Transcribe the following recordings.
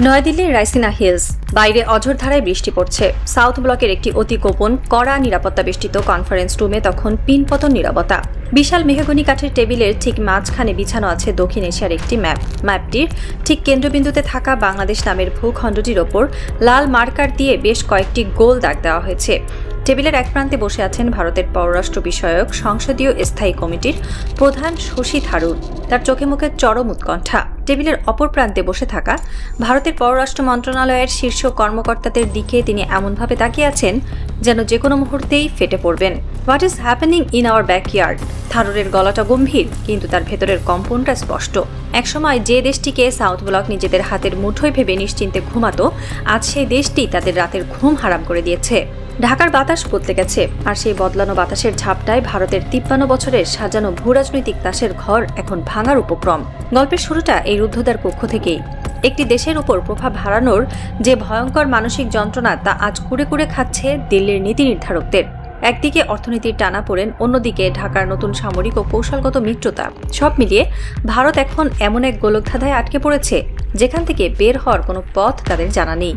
নয়াদিল্লির রাইসিনা হিলস, বাইরে অঝোর ধারায় বৃষ্টি পড়ছে। সাউথ ব্লকের একটি অতি গোপন কড়া নিরাপত্তা বেষ্টিত কনফারেন্স রুমে তখন পিনপতন নীরবতা। বিশাল মেহগনি কাঠের টেবিলের ঠিক মাঝখানে বিছানো আছে দক্ষিণ এশিয়ার একটি ম্যাপ। ম্যাপটির ঠিক কেন্দ্রবিন্দুতে থাকা বাংলাদেশ নামের ভূখণ্ডটির ওপর লাল মার্কার দিয়ে বেশ কয়েকটি গোল দাগ দেওয়া হয়েছে। টেবিলের এক প্রান্তে বসে আছেন ভারতের পররাষ্ট্র বিষয়ক সংসদীয় স্থায়ী কমিটির প্রধান শশী থারুর। তার চোখে মুখে চরম উৎকণ্ঠা। টেবিলের অপর প্রান্তে বসে থাকা ভারতের পররাষ্ট্র মন্ত্রণালয়ের শীর্ষ কর্মকর্তাদের দিকে তিনি এমনভাবে তাকিয়ে আছেন যেন যে কোনো মুহূর্তেই ফেটে পড়বেন। What is happening in our backyard? থারুরের গলাটা গম্ভীর, কিন্তু তার ভেতরের কম্পনটা স্পষ্ট। একসময় যে দেশটিকে সাউথ ব্লক নিজেদের হাতের মুঠোয় ভেবে নিশ্চিন্তে ঘুমাতো, আজ সেই দেশটি তাদের রাতের ঘুম হারাম করে দিয়েছে। ঢাকার বাতাস বদলে গেছে, আর সেই বদলানো বাতাসের ঝাপটায় ভারতের ৫৩ বছরের সাজানো ভূরাজনৈতিক তাসের ঘর এখন ভাঙার উপক্রম। গল্পের শুরুটা এই রুদ্ধদ্বার কক্ষ থেকেই। একটি দেশের উপর প্রভাব হারানোর যে ভয়ঙ্কর মানসিক যন্ত্রণা, তা আজ কুড়ে কুড়ে খাচ্ছে দিল্লির নীতি নির্ধারকদের। একদিকে অর্থনীতির টানাপোড়েন, অন্যদিকে ঢাকার নতুন সামরিক ও কৌশলগত মিত্রতা। সব মিলিয়ে ভারত এখন এমন এক গোলকধাঁধায় আটকে পড়েছে যেখান থেকে বের হওয়ার কোনো পথ তাদের জানা নেই।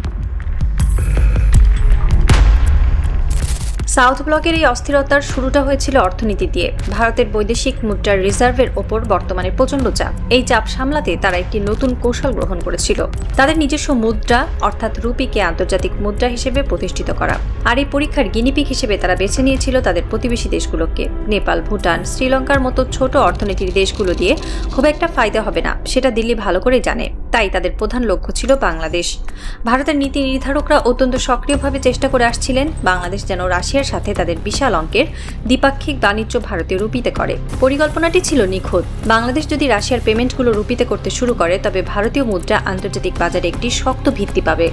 সাউথ ব্লকের এই অস্থিরতার শুরুটা হয়েছিল অর্থনীতি দিয়ে। ভারতের বৈদেশিক মুদ্রার রিজার্ভের ওপর বর্তমানে প্রচণ্ড চাপ। এই চাপ সামলাতে তারা একটি নতুন কৌশল গ্রহণ করেছিল, তাদের নিজস্ব মুদ্রা অর্থাৎ রুপিকে আন্তর্জাতিক মুদ্রা হিসেবে প্রতিষ্ঠিত করা। আর এই পরীক্ষার গিনিপিগ হিসেবে তারা বেছে নিয়েছিল তাদের প্রতিবেশী দেশগুলোকে। নেপাল, ভুটান, শ্রীলঙ্কার মতো ছোট অর্থনীতির দেশগুলো দিয়ে খুব একটা ফায়দা হবে না, সেটা দিল্লি ভালো করেই জানে। তাই তাদের প্রধান লক্ষ্য ছিল বাংলাদেশ। ভারতের নীতি নির্ধারকরা অত্যন্ত সক্রিয়ভাবে চেষ্টা করে আসছিলেন বাংলাদেশ যেন রাশিয়ার সাথে তাদের বিশাল অঙ্কের দ্বিপাক্ষিক বাণিজ্য ভারতীয় রুপিতে করে। পরিকল্পনাটি ছিল নিখুঁত। বাংলাদেশ যদি রাশিয়ার পেমেন্টগুলো রুপিতে করতে শুরু করে, তবে ভারতীয় মুদ্রা আন্তর্জাতিক বাজারে একটি শক্ত ভিত্তি পাবে,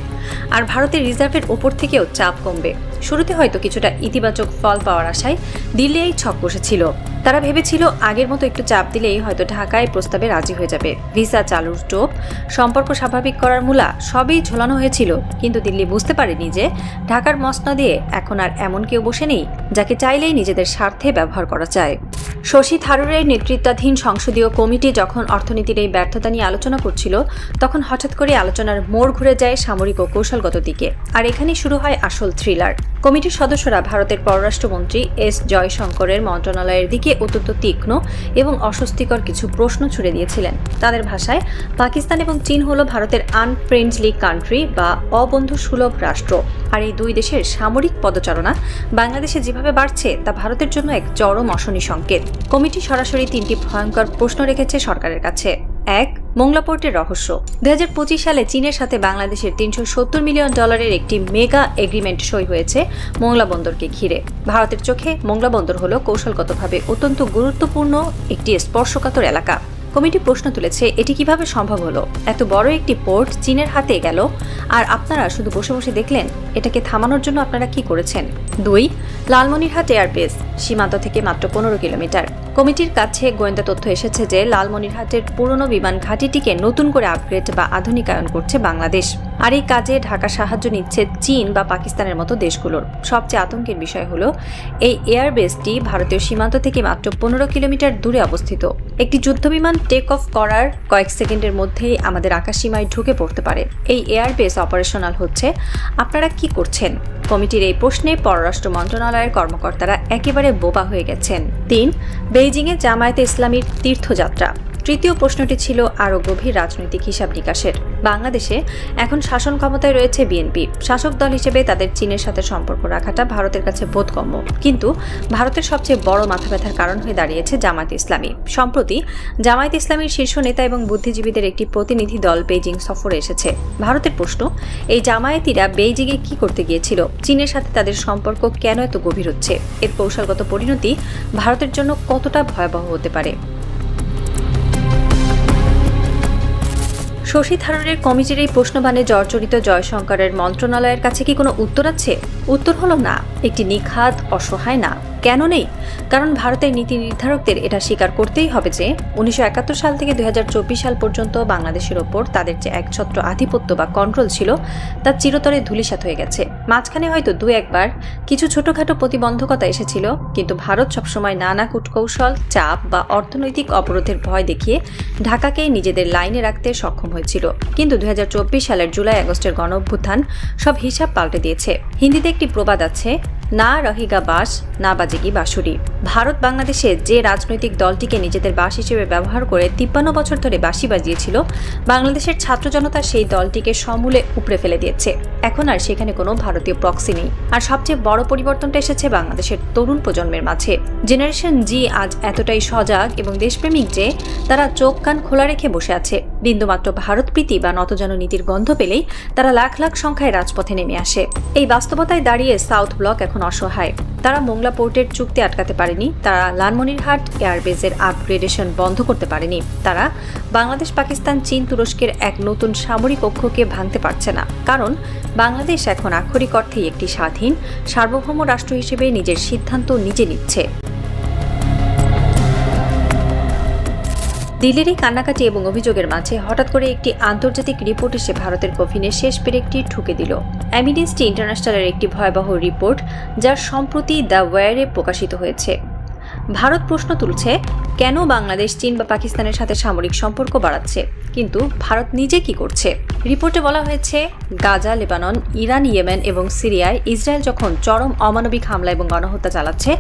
আর ভারতের রিজার্ভের ওপর থেকেও চাপ কমবে। শুরুতে হয়তো কিছুটা ইতিবাচক ফল পাওয়ার আশায় দিল্লি এই ছক কষেছিল। তারা ভেবেছিল আগের মতো একটু চাপ দিলেই হয়তো ঢাকায় প্রস্তাবে রাজি হয়ে যাবে। ভিসা চালুর টোপ, সম্পর্ক স্বাভাবিক করার মূলা সবই ঝোলানো হয়েছিল, কিন্তু দিল্লি বুঝতে পারেনি যে ঢাকার মসনদে এখন আর এমন কেউ বসে নেই যাকে চাইলেই নিজেদের স্বার্থে ব্যবহার করা যায়। শশী থারুরের নেতৃত্বাধীন সংসদীয় কমিটি যখন অর্থনীতির এই ব্যর্থতা নিয়ে আলোচনা করছিল, তখন হঠাৎ করে আলোচনার মোড় ঘুরে যায় সামরিক ও কৌশলগত দিকে। আর এখানেই শুরু হয় আসল থ্রিলার। কমিটির সদস্যরা ভারতের পররাষ্ট্রমন্ত্রী এস জয়শঙ্করের মন্ত্রণালয়ের দিকে অত্যন্ত তীক্ষ্ণ এবং অস্বস্তিকর কিছু প্রশ্ন ছুড়ে দিয়েছিলেন। তাদের ভাষায় পাকিস্তান এবং চীন হল ভারতের আনফ্রেন্ডলি কান্ট্রি বা অবন্ধু সুলভ রাষ্ট্র, আর এই দুই দেশের সামরিক পদচারণা বাংলাদেশে যেভাবে বাড়ছে তা ভারতের জন্য এক চরম অশনি সংকেত। কমিটি সরাসরি ৩টি ভয়ঙ্কর প্রশ্ন রেখেছে সরকারের কাছে। ১. মোংলা পোর্টের রহস্য। ২০২৫ সালে চীনের সাথে বাংলাদেশের $৩৭০ মিলিয়ন একটি মেগা এগ্রিমেন্ট সই হয়েছে মোংলা বন্দরকে ঘিরে। ভারতের চোখে মোংলা বন্দর হল কৌশলগতভাবে অত্যন্ত গুরুত্বপূর্ণ একটি স্পর্শকাতর এলাকা। কমিটি প্রশ্ন তুলেছে, এটি কিভাবে সম্ভব হলো? এত বড় একটি পোর্ট চীনের হাতে গেল, আর আপনারা শুধু বসে বসে দেখলেন? এটাকে থামানোর জন্য আপনারা কি করেছেন? ২. লালমনিরহাট এয়ারবেস, সীমান্ত থেকে মাত্র ১৫ কিলোমিটার। কমিটির কাছে গোয়েন্দা তথ্য এসেছে যে লালমনিরহাটের পুরনো বিমান ঘাঁটিটিকে নতুন করে আপগ্রেড বা আধুনিকায়ন করছে বাংলাদেশ, আর এই কাজে ঢাকা সাহায্য নিচ্ছে চীন বা পাকিস্তানের মতো দেশগুলোর। সবচেয়ে আতঙ্কের বিষয় হলো এই এয়ারবেসটি ভারতীয় সীমান্ত থেকে মাত্র ১৫ কিলোমিটার দূরে অবস্থিত। একটি যুদ্ধবিমান টেক অফ করার কয়েক সেকেন্ডের মধ্যেই আমাদের আকাশসীমায় ঢুকে পড়তে পারে। এই এয়ারবেস অপারেশনাল হচ্ছে, আপনারা কি করছেন? কমিটির এই প্রশ্নে পররাষ্ট্র মন্ত্রণালয়ের কর্মকর্তারা একেবারে বোবা হয়ে গেছেন। ৩. বেইজিংয়ে জামায়াতে ইসলামীর তীর্থযাত্রা। তৃতীয় প্রশ্নটি ছিল আরও গভীর রাজনৈতিক হিসাব নিকাশের। বাংলাদেশে এখন শাসন ক্ষমতায় রয়েছে বিএনপি। শাসক দল হিসেবে তাদের চীনের সাথে সম্পর্ক রাখাটা ভারতের কাছে বোধগম্য, কিন্তু ভারতের সবচেয়ে বড় মাথা ব্যথার কারণ হয়ে দাঁড়িয়েছে জামায়াত ইসলামী। সম্প্রতি জামায়াত ইসলামীর শীর্ষ নেতা এবং বুদ্ধিজীবীদের একটি প্রতিনিধি দল বেইজিং সফরে এসেছে। ভারতের প্রশ্ন, এই জামায়াতিরা বেইজিংয়ে কি করতে গিয়েছিল? চীনের সাথে তাদের সম্পর্ক কেন এত গভীর হচ্ছে? এর কৌশলগত পরিণতি ভারতের জন্য কতটা ভয়াবহ হতে পারে? শশী থারুরের কমিটির এই প্রশ্নবাণে জর্জরিত জয়শঙ্করের মন্ত্রণালয়ের কাছে কি কোনো উত্তর আছে? উত্তর হলো না, একটি নিখাদ, অসহায় না। কেন নেই? কারণ ভারতের নীতি নির্ধারকদের এটা স্বীকার করতেই হবে যে 1971 সাল থেকে 2024 সাল পর্যন্ত বাংলাদেশের ওপর তাদের যে একছত্র আধিপত্য বা কন্ট্রোল ছিল তা চিরতরে ধূলিসাৎ হয়ে গেছে। মাঝখানে হয়তো দু একবার কিছু ছোটখাটো প্রতিবন্ধকতা এসেছিল, কিন্তু ভারত সবসময় নানা কূটকৌশল, চাপ বা অর্থনৈতিক অবরোধের ভয় দেখিয়ে ঢাকাকে নিজেদের লাইনে রাখতে সক্ষম হয়েছিল। কিন্তু 2024 সালের জুলাই আগস্টের গণঅভ্যুত্থান সব হিসাব পাল্টে দিয়েছে। হিন্দিতে একটি প্রবাদ আছে, না রহিগা বাস না বাজেগি বাঁশুরি। ভারত বাংলাদেশে যে রাজনৈতিক দলটিকে নিজেদের বাস হিসেবে ব্যবহার করে 53 বছর ধরে বাঁশি বাজিয়েছিল, বাংলাদেশের ছাত্র জনতা সেই দলটিকে সমূলে উপড়ে ফেলে দিয়েছে। এখন আর সেখানে কোনো ভারতীয় প্রক্সি নেই। আর সবচেয়ে বড় পরিবর্তনটা এসেছে বাংলাদেশের তরুণ প্রজন্মের মাঝে। জেনারেশন জি আজ এতটাই সজাগ এবং দেশপ্রেমিক যে তারা চোখ কান খোলা রেখে বসে আছে। বিন্দুমাত্র ভারতপ্রীতি বা নতজানু নীতির গন্ধ পেলেই তারা লাখ লাখ সংখ্যায় রাজপথে নেমে আসে। এই বাস্তবতায় দাঁড়িয়ে সাউথ ব্লক এখন অসহায়। তারা মোংলা পোর্টের চুক্তি আটকাতে পারেনি, তারা লালমনিরহাট এয়ারবেজের আপগ্রেডেশন বন্ধ করতে পারেনি, তারা বাংলাদেশ, পাকিস্তান, চীন, তুরস্কের এক নতুন সামরিক অক্ষকে ভাঙতে পারছে না। কারণ বাংলাদেশ এখন আক্ষরিক অর্থেই একটি স্বাধীন, সার্বভৌম রাষ্ট্র হিসেবে নিজের সিদ্ধান্ত নিজে নিচ্ছে। দিল্লির এই কান্নাকাটি এবং অভিযোগের মাঝে হঠাৎ করে একটি আন্তর্জাতিক রিপোর্ট এসে ভারতের কফিনে শেষ পেরেকটি ঠুকে দিল। অ্যামনেস্টি ইন্টারন্যাশনালের একটি ভয়াবহ রিপোর্ট, যা সম্প্রতি দ্য ওয়্যারে প্রকাশিত হয়েছে। ভারত প্রশ্ন তুলছে, কেন বাংলাদেশ চীন বা পাকিস্তানের সাথে সামরিক সম্পর্ক বাড়াচ্ছে, কিন্তু ভারত নিজে কি করছে? রিপোর্টে বলা হয়েছে, গাজা, লেবানন, ইরান, ইয়েমেন এবং সিরিয়ায় ইসরায়েল যখন চরম অমানবিক হামলা এবং গণহত্যা চালাচ্ছে,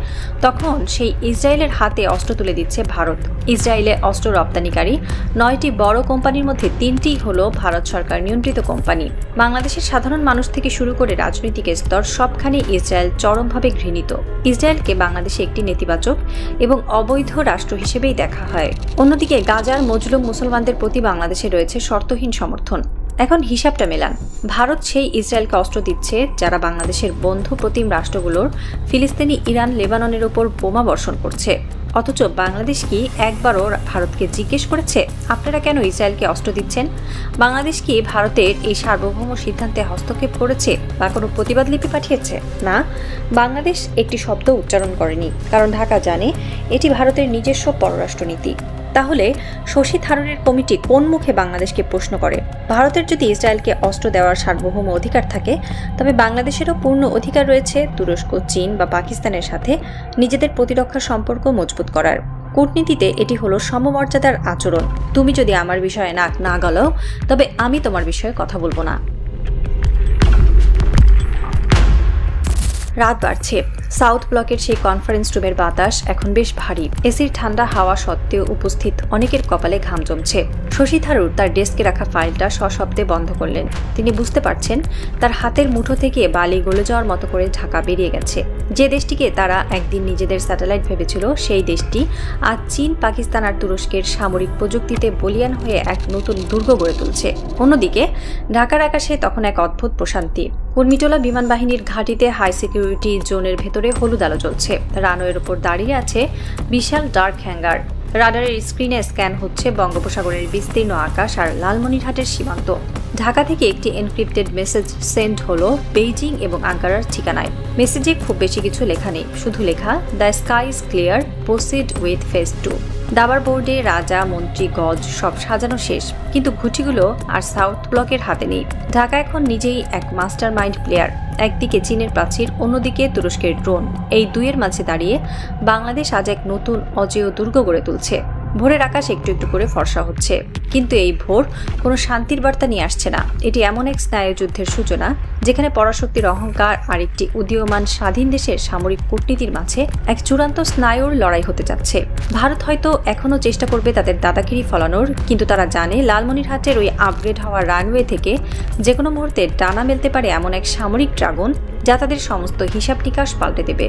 তখন সেই ইসরায়েলের হাতে অস্ত্র তুলে দিচ্ছে ভারত। ইসরায়েলে অস্ত্র রপ্তানিকারী 9টি বড় কোম্পানির মধ্যে 3টিই হলো ভারত সরকার নিয়ন্ত্রিত কোম্পানি। বাংলাদেশের সাধারণ মানুষ থেকে শুরু করে রাজনৈতিক স্তর সবখানে ইসরায়েল চরমভাবে ঘৃণিত। ইসরায়েলকে বাংলাদেশে একটি নেতিবাচক এবং অবৈধ রাষ্ট্র হিসেবেই দেখা হয়। অন্যদিকে গাজার মজলুম মুসলমানদের প্রতি বাংলাদেশে রয়েছে শর্তহীন সমর্থন। এখন হিসাবটা মেলান। ভারত সেই ইসরায়েলকে অস্ত্র দিচ্ছে যারা বাংলাদেশের বন্ধু প্রতিম রাষ্ট্রগুলোর ফিলিস্তিনি, ইরান, লেবাননের ওপর বোমা বর্ষণ করছে। অথচ বাংলাদেশ কি একবারও ভারতকে জিজ্ঞেস করেছে, আপনারা কেন ইসরায়েলকে অস্ত্র দিচ্ছেন? বাংলাদেশ কি ভারতের এই সার্বভৌম সিদ্ধান্তে হস্তক্ষেপ করেছে বা কোনো প্রতিবাদ লিপি পাঠিয়েছে? না, বাংলাদেশ একটি শব্দ উচ্চারণ করেনি, কারণ ঢাকা জানে এটি ভারতের নিজস্ব পররাষ্ট্রনীতি। তাহলে শশী থারুরের কমিটি কোন মুখে বাংলাদেশকে প্রশ্ন করে? ভারতের যদি ইসরায়েলকে অস্ত্র দেওয়ার সার্বভৌম অধিকার থাকে, তবে বাংলাদেশেরও পূর্ণ অধিকার রয়েছে তুরস্ক, চীন বা পাকিস্তানের সাথে নিজেদের প্রতিরক্ষা সম্পর্ক মজবুত করার। কূটনীতিতে এটি হলো সমমর্যাদার আচরণ। তুমি যদি আমার বিষয়ে নাক না গলাও, তবে আমি তোমার বিষয়ে কথা বলবো না। রাত বাড়ছে। সাউথ ব্লকের সেই কনফারেন্স রুমের বাতাস এখন বেশ ভারী। এসির ঠান্ডা হাওয়া সত্ত্বেও উপস্থিত অনেকের কপালে ঘাম জমছে। শশী থারুর তার ডেস্কে রাখা ফাইলটা সশব্দে বন্ধ করলেন। তিনি বুঝতে পারছেন তার হাতের মুঠো থেকে বালি গলে যাওয়ার মতো করে ঢাকা বেরিয়ে গেছে। যে দেশটিকে তারা একদিন নিজেদের স্যাটেলাইট ভেবেছিল, সেই দেশটি আজ চীন, পাকিস্তান আর তুরস্কের সামরিক প্রযুক্তিতে বলিয়ান হয়ে এক নতুন দুর্গ গড়ে তুলছে। অন্যদিকে ঢাকার আকাশে তখন এক অদ্ভুত প্রশান্তি। কুর্মিটোলা বিমান বাহিনীর ঘাঁটিতে হাই সিকিউরিটি জোনের ভেতরে হলুদ আলো জ্বলছে। রানওয়ের ওপর দাঁড়িয়ে আছে বিশাল ডার্ক হ্যাঙ্গার। রাডারের স্ক্রিনে স্ক্যান হচ্ছে বঙ্গোপসাগরের বিস্তীর্ণ আকাশ আর লালমনিরহাটের সীমান্ত। ঢাকা থেকে একটি এনক্রিপ্টেড মেসেজ সেন্ড হলো বেইজিং এবং আঙ্কারার ঠিকানায়। মেসেজে খুব বেশি কিছু লেখা নেই, শুধু লেখা, the sky is clear, proceed with phase 2। দাবার বোর্ডে রাজা, মন্ত্রী, গজ সব সাজানো শেষ, কিন্তু ঘুঁটিগুলো আর সাউথ ব্লকের হাতে নেই। ঢাকা এখন নিজেই এক মাস্টার মাইন্ড প্লেয়ার। একদিকে চীনের প্রাচীর, অন্যদিকে তুরস্কের ড্রোন। এই দুইয়ের মাঝে দাঁড়িয়ে বাংলাদেশ আজ এক নতুন অজেয় দুর্গ গড়ে তুলছে। ভোরের আকাশ একটু একটু করে ফর্সা হচ্ছে, কিন্তু এই ভোর কোনো শান্তির বার্তা নিয়ে আসছে না। এটি এমন এক স্নায়ুযুদ্ধের সূচনা, যেখানে পরাশক্তির অহংকার আর একটি উদীয়মান স্বাধীন দেশের সামরিক কূটনীতির মাঝে এক চূড়ান্ত স্নায়ুর লড়াই হতে যাচ্ছে। ভারত হয়তো এখনও চেষ্টা করবে তাদের দাদাগিরি ফলানোর, কিন্তু তারা জানে লালমনিরহাটের ওই আপগ্রেড হওয়া রানওয়ে থেকে যে কোনো মুহূর্তে ডানা মেলতে পারে এমন এক সামরিক ড্রাগন, যা তাদের সমস্ত হিসাব নিকাশ পাল্টে দেবে।